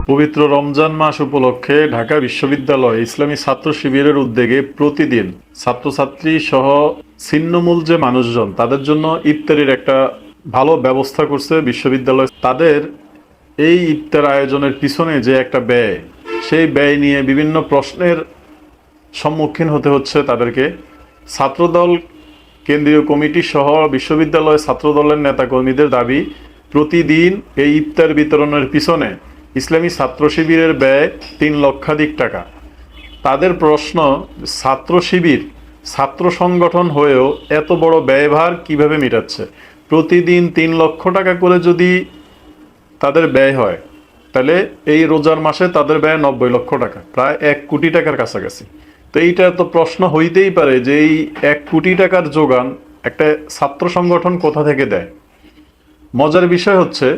পবিত্র রমজান মাস উপলক্ষে ঢাকা বিশ্ববিদ্যালয় ইসলামী ছাত্র শিবিরের উদ্যোগে প্রতিদিন ছাত্রছাত্রী সহ ছিন্নমূল যে মানুষজন তাদের জন্য ইফতারির একটা ভালো ব্যবস্থা করছে বিশ্ববিদ্যালয়। তাদের এই ইফতার আয়োজনের পিছনে যে একটা ব্যয়, সেই ব্যয় নিয়ে বিভিন্ন প্রশ্নের সম্মুখীন হতে হচ্ছে তাদেরকে। ছাত্রদল কেন্দ্রীয় কমিটি সহ বিশ্ববিদ্যালয় ছাত্রদলের নেতাকর্মীদের দাবি, প্রতিদিন এই ইফতার বিতরণের পিছনে ইসলামী ছাত্র শিবিরের ব্যয় 3 লক্ষাধিক টাকা। তাদের প্রশ্ন, ছাত্র শিবির ছাত্র সংগঠন হয়েও এত বড় ব্যয়ভার কিভাবে মেটাচ্ছে? প্রতিদিন 3 লক্ষ টাকা করে যদি তাদের ব্যয় হয়, তাহলে এই রোজার মাসে তাদের ব্যয় 90 লক্ষ টাকা, প্রায় 1 কোটি টাকার কাছাকাছি। তো এইটা তো প্রশ্ন হইতেই পারে যে এই 1 কোটি টাকার যোগান একটা ছাত্র সংগঠন কোথা থেকে দেয়? মজার বিষয় হচ্ছে,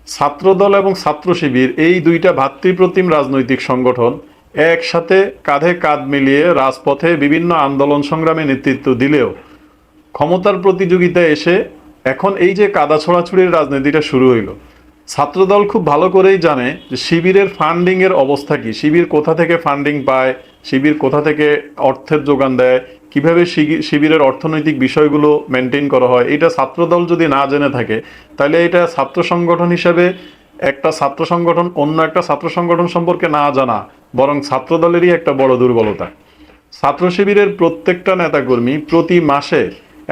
ছাত্রদল এবং ছাত্র শিবির এই দুইটা ভাতৃপ্রতিম রাজনৈতিক সংগঠন একসাথে কাঁধে কাঁধ মিলিয়ে রাজপথে বিভিন্ন আন্দোলন সংগ্রামে নেতৃত্ব দিলেও ক্ষমতার প্রতিযোগিতায় এসে এখন এই যে কাদা ছোড়াছুড়ির রাজনীতিটা শুরু হইল। ছাত্রদল খুব ভালো করেই জানে যে শিবিরের ফান্ডিং এর অবস্থা কি, শিবির কোথা থেকে ফান্ডিং পায়, শিবির কোথা থেকে অর্থের যোগান দেয়, কিভাবে শিবিরের অর্থনৈতিক বিষয়গুলো মেনটেন করা হয়। এটা ছাত্রদল যদি না জেনে থাকে, তাহলে এটা ছাত্র সংগঠন হিসেবে একটা ছাত্র সংগঠন অন্য একটা ছাত্র সংগঠন সম্পর্কে না জানা বরং ছাত্রদলেরই একটা বড় দুর্বলতা। ছাত্র শিবিরের প্রত্যেকটা নেতাকর্মী প্রতি মাসে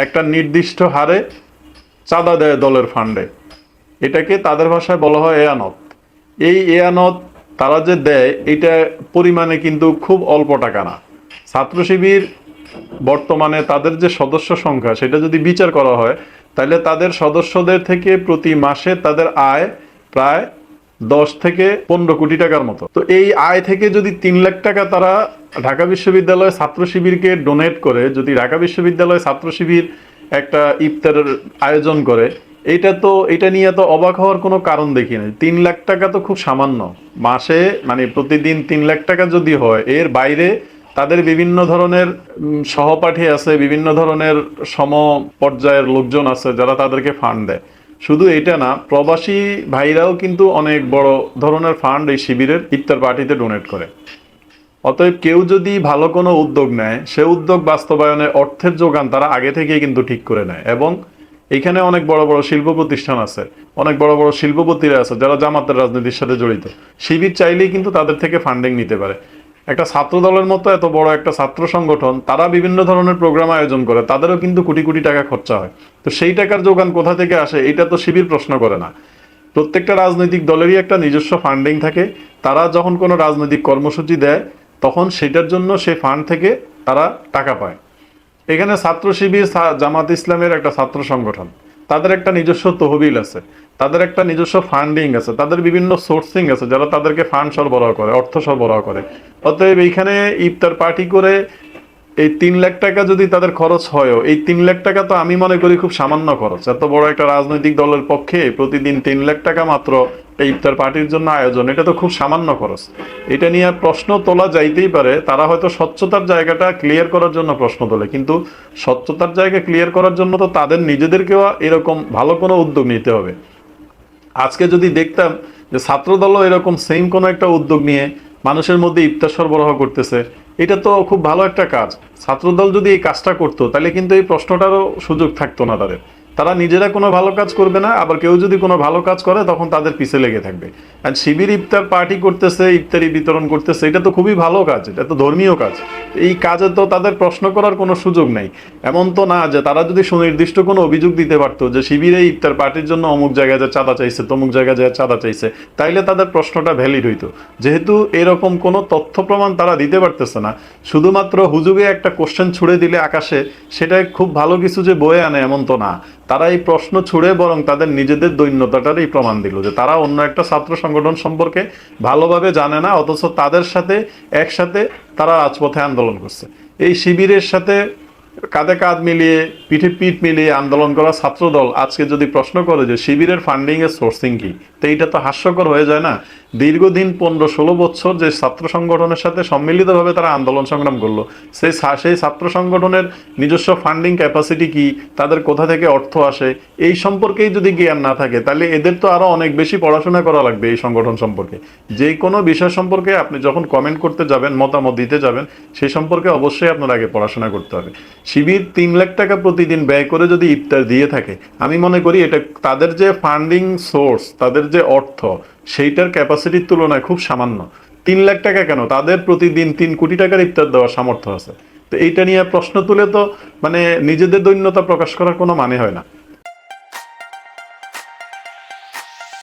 একটা নির্দিষ্ট হারে চাঁদা দেয় দলের ফান্ডে। এটাকে তাদের ভাষায় বলা হয় এয়ানত। এই এয়ানত তারা যে দেয়, এটা পরিমাণে কিন্তু খুব অল্প টাকা না। ছাত্র শিবির বর্তমানে তাদের যে সদস্য সংখ্যা, সেটা যদি বিচার করা হয়, তাহলে তাদের সদস্যদের থেকে প্রতি মাসে তাদের আয় প্রায় 10 থেকে 15 কোটি টাকার মতো। তো এই আয় থেকে যদি 3 লাখ টাকা তারা ঢাকা বিশ্ববিদ্যালয় ছাত্র শিবিরকে ডোনেট করে, যদি ঢাকা বিশ্ববিদ্যালয় ছাত্র শিবির একটা ইফতারের আয়োজন করে, এটা নিয়ে তো অবাক হওয়ার কোনো কারণ দেখি না। 3 লাখ টাকা তো খুব সামান্য। মাসে মানে প্রতিদিন 3 লাখ টাকা যদি হয়, এর বাইরে তাদের বিভিন্ন ধরনের সহপাঠী আছে, বিভিন্ন ধরনের সম পর্যায়ের লোকজন আছে যারা তাদেরকে ফান্ড দেয়। শুধু এটা না, প্রবাসী ভাইরাও কিন্তু অনেক বড় ধরনের ফান্ড এই শিবিরের ইফতার পার্টিতে ডোনেট করে। অতএব কেউ যদি ভালো কোনো উদ্যোগ নেয়, সে উদ্যোগ বাস্তবায়নে অর্থের যোগান তারা আগে থেকেই কিন্তু ঠিক করে নেয়। এবং এখানে অনেক বড় বড় শিল্প প্রতিষ্ঠান আছে, অনেক বড় বড় শিল্পপতিরা আছে যারা জামাতের রাজনীতির সাথে জড়িত। শিবির চাইলেই কিন্তু তাদের থেকে ফান্ডিং নিতে পারে। একটা ছাত্র দলের মতো এত বড় একটা ছাত্র সংগঠন, তারা বিভিন্ন ধরনের প্রোগ্রাম আয়োজন করে, তাদেরও কিন্তু কোটি কোটি টাকা খরচা হয়। তো সেই টাকার যোগান কোথা থেকে আসে, এটা তো শিবির প্রশ্ন করে না। প্রত্যেকটা রাজনৈতিক দলেরই একটা নিজস্ব ফান্ডিং থাকে। তারা যখন কোনো রাজনৈতিক কর্মসূচি দেয়, তখন সেটার জন্য সেই ফান্ড থেকে তারা টাকা পায়। এখানে ছাত্র শিবির জামাত ইসলামের একটা ছাত্র সংগঠন, তাদের একটা নিজস্ব তহবিল আছে, তাদের একটা নিজস্ব ফান্ডিং আছে, তাদের বিভিন্ন সোর্সিং আছে যারা তাদেরকে ফান্ড সরবরাহ করে, অর্থ সরবরাহ করে। অতএব এইখানে ইফতার পার্টি করে এই 3 লাখ টাকা যদি তাদের খরচ হয়, এই 3 লাখ টাকা তো আমি মনে করি খুব সামান্য খরচ। এত বড় একটা রাজনৈতিক দলের পক্ষে প্রতিদিন 3 লাখ টাকা মাত্র এই ইফতার পার্টির জন্য আয়োজন, এটা তো খুব সামান্য খরচ। এটা নিয়ে প্রশ্ন তোলা যাইতেই পারে, তারা হয়তো স্বচ্ছতার জায়গাটা ক্লিয়ার করার জন্য প্রশ্ন তোলে, কিন্তু স্বচ্ছতার জায়গা ক্লিয়ার করার জন্য তো তাদের নিজেদেরকেও এরকম ভালো কোনো উদ্যোগ নিতে হবে। আজকে যদি দেখতাম যে ছাত্রদলও এরকম সেম কোনো একটা উদ্যোগ নিয়ে মানুষের মধ্যে ইফতার সরবরাহ করতেছে, এটা তো খুব ভালো একটা কাজ। ছাত্রদল যদি এই কাজটা করতো, তাহলে কিন্তু এই প্রশ্নটারও সুযোগ থাকতো না তাদের। তারা নিজেরা কোনো ভালো কাজ করবে না, আবার কেউ যদি কোনো ভালো কাজ করে তখন তাদের পিছে লেগে থাকবে। আর শিবির ইফতার পার্টি করতেছে, ইফতারি বিতরণ করতেছে, এটা তো খুবই ভালো কাজ, এটা তো ধর্মীয় কাজ। এই কাজে তো তাদের প্রশ্ন করার কোনো সুযোগ নেই। এমন তো না যে তারা যদি সুনির্দিষ্ট কোনো অভিযোগ দিতে পারতো যে শিবির এই ইফতার পার্টির জন্য অমুক জায়গায় যা চাঁদা চাইছে, তমুক জায়গায় যা চাঁদা চাইছে, তাইলে তাদের প্রশ্নটা ভ্যালিড হইতো। যেহেতু এরকম কোনো তথ্য প্রমাণ তারা দিতে পারতেছে না, শুধুমাত্র হুজুগে একটা কোশ্চেন ছুড়ে দিলে আকাশে সেটা খুব ভালো কিছু যে বয়ে আনে এমন তো না। তারা এই প্রশ্ন ছুড়ে বরং তাদের নিজেদের দৈন্যতাটারই প্রমাণ দিল যে তারা অন্য একটা ছাত্র সংগঠন সম্পর্কে ভালোভাবে জানে না, অথচ তাদের সাথে একসাথে তারা রাজপথে আন্দোলন করছে। এই শিবিরের সাথে কাঁধে কাঁধ মিলিয়ে পিঠে পিঠ মিলিয়ে আন্দোলন করা ছাত্রদল আজকে যদি প্রশ্ন করে যে শিবিরের ফান্ডিং এর সোর্সিং কি, তো এইটা তো হাস্যকর হয়ে যায় না? দীর্ঘদিন 15-16 বছর যে ছাত্র সংগঠনের সাথে সম্মিলিতভাবে তারা আন্দোলন সংগ্রাম করলো, সেই ছাত্র সংগঠনের নিজস্ব ফান্ডিং ক্যাপাসিটি কি, তাদের কোথা থেকে অর্থ আসে, এই সম্পর্কেই যদি জ্ঞান না থাকে, তাহলে এদের তো আরো অনেক বেশি পড়াশোনা করা লাগবে এই সংগঠন সম্পর্কে। যে কোনো বিষয় সম্পর্কে আপনি যখন কমেন্ট করতে যাবেন, মতামত দিতে যাবেন, সেই সম্পর্কে অবশ্যই আপনার আগে পড়াশোনা করতে হবে। শিবির 3 লাখ টাকা প্রতিদিন ব্যয় করে যদি ইফতার দিয়ে থাকে, আমি মনে করি এটা তাদের যে ফান্ডিং সোর্স, তাদের যে অর্থ, সেইটার ক্যাপাসিটির তুলনায় খুব সামান্য। 3 লাখ টাকা কেন, তাদের প্রতিদিন 3 কোটি টাকার ইফতার দেওয়ার সামর্থ্য আছে। তো এইটা নিয়ে প্রশ্ন তুলে তো মানে নিজেদের দৈন্যতা প্রকাশ করার কোনো মানে হয় না।